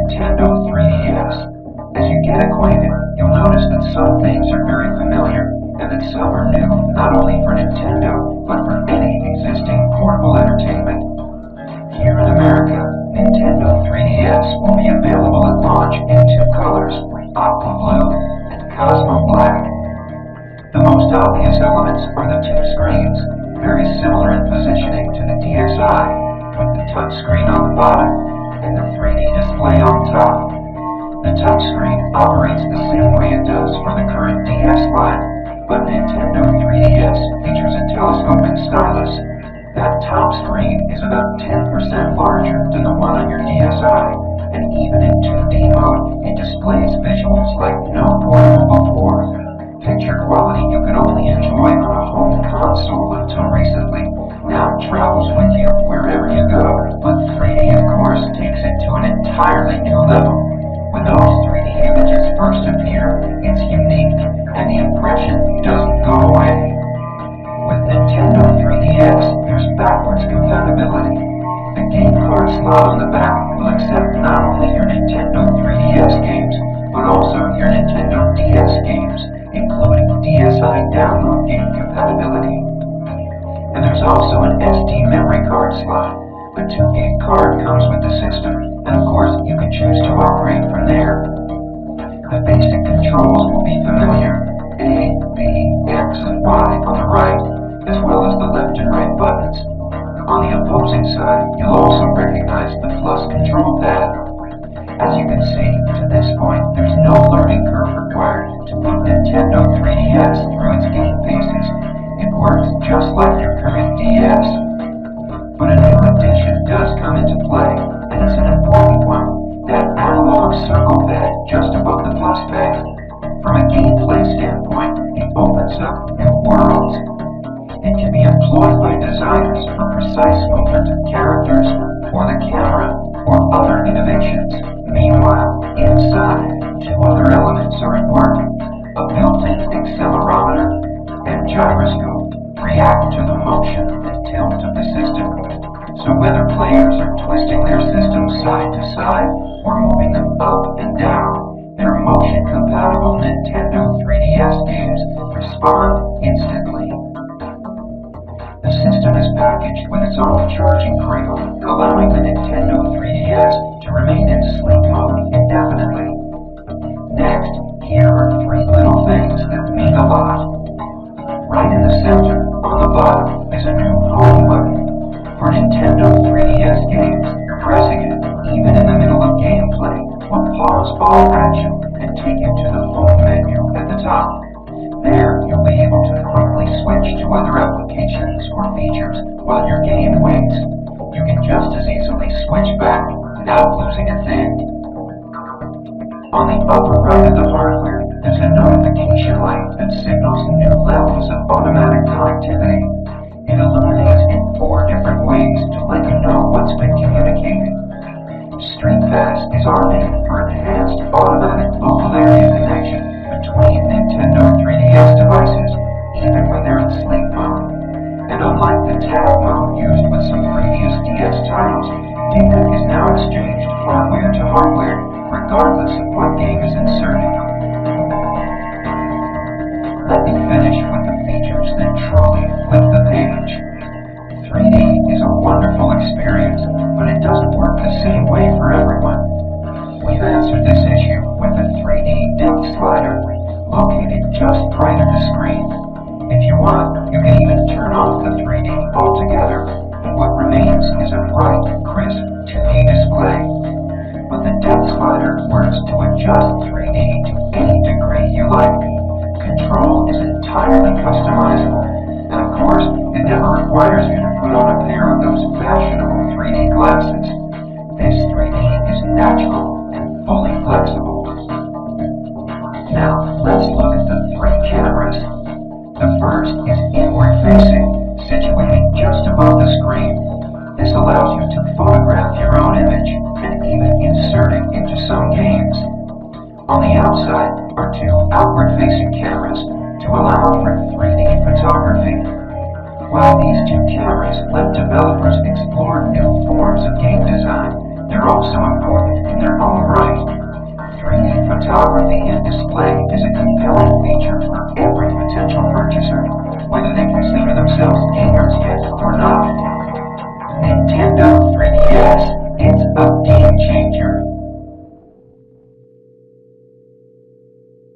Nintendo 3DS. As you get acquainted, you'll notice that some things are very familiar, and that some are new, not only for Nintendo, but for any existing portable entertainment. Here in America, Nintendo 3DS will be available at launch in two colors, Aqua Blue and Cosmo Black. The most obvious elements are the two screens, very similar in positioning to the DSi, with the touchscreen on the bottom and the 3D display on top. The touchscreen operates the same way it does for the current DS line, but Nintendo 3DS features a telescoping stylus. That top screen is about 10% larger than the one on your DSi, and even in 2D mode, it displays visuals like no portable before. Picture quality you could only enjoy on a home console until recently now travels with you wherever you go, but 3D of course takes it to an entirely new level. When those 3D images first appear, it's unique, and the impression doesn't go away. With Nintendo 3DS, there's backwards compatibility. The game card slot on the back will accept not only your Nintendo 3DS games, but also your Nintendo DS games, including DSi download game compatibility. And there's also an SD memory card slot. A 2GB card comes with the system, and of course you can choose to upgrade from there. The basic controls will be familiar: A, B, X, and Y on the right, as well as the left and right buttons. On the opposing side, you'll also recognize the plus control pad. As you can see, to this point, there's no learning curve required to put Nintendo 3DS through its game paces. It works just like your current DS. But a new addition does come into play, and it's an important one: that analog circle pad just above the plus pad. From a gameplay standpoint, it opens up new worlds. It can be employed by designers for precise movement of characters, or the camera, or other innovations. Meanwhile, inside, two other elements are at work: a built-in accelerometer and gyroscope react to the motion and tilt of the system. So whether players are twisting their systems side to side or moving them up and down, their motion-compatible Nintendo 3DS games respond instantly. The system is packaged with its own charging cradle, allowing the Nintendo 3DS to remain in sleep mode indefinitely. Next, here are three little things that mean a lot. Right in the center, on the bottom, is a new home button. For Nintendo 3DS games, pressing it, even in the middle of gameplay, will pause all action and take you to the home menu at the top. There, you'll be able to quickly switch to other applications or features while your game waits. You can just as easily switch back without losing a thing. On the upper right of the hardware, there's a notification light that signals new levels of automatic connectivity. It illuminates in 4 different ways to let you know what's been communicated. StreetPass is our name for enhanced automatic local area connection between Nintendo 3DS devices, even when they're in sleep mode. And unlike the tab mode used with some previous DS titles, data is now exchanged hardware to hardware, regardless of what game is inserted. Let me finish with the features that truly flip the page. 3D is a wonderful experience, but it doesn't work the same way for everyone. We've answered this issue with a 3D depth slider located just right at the screen. If you want, you can even turn off the 3D altogether, and what remains is a bright, crisp 2D display. But the depth slider works to adjust 3D to any degree you like. Control is entirely customizable, and of course, it never requires you to put on a pair of those fashionable 3D glasses. This 3D is natural and fully flexible. Now, let's look at the 3 cameras. The first is inward-facing, situated just above the screen. This allows you to photograph your own image and even insert it into some games. On the outside are 2 outward-facing cameras to allow for 3D photography. While these 2 cameras let developers explore new forms of game design, they're also important in their own right. convenient display is a compelling feature for every potential purchaser. Whether they consider themselves gamer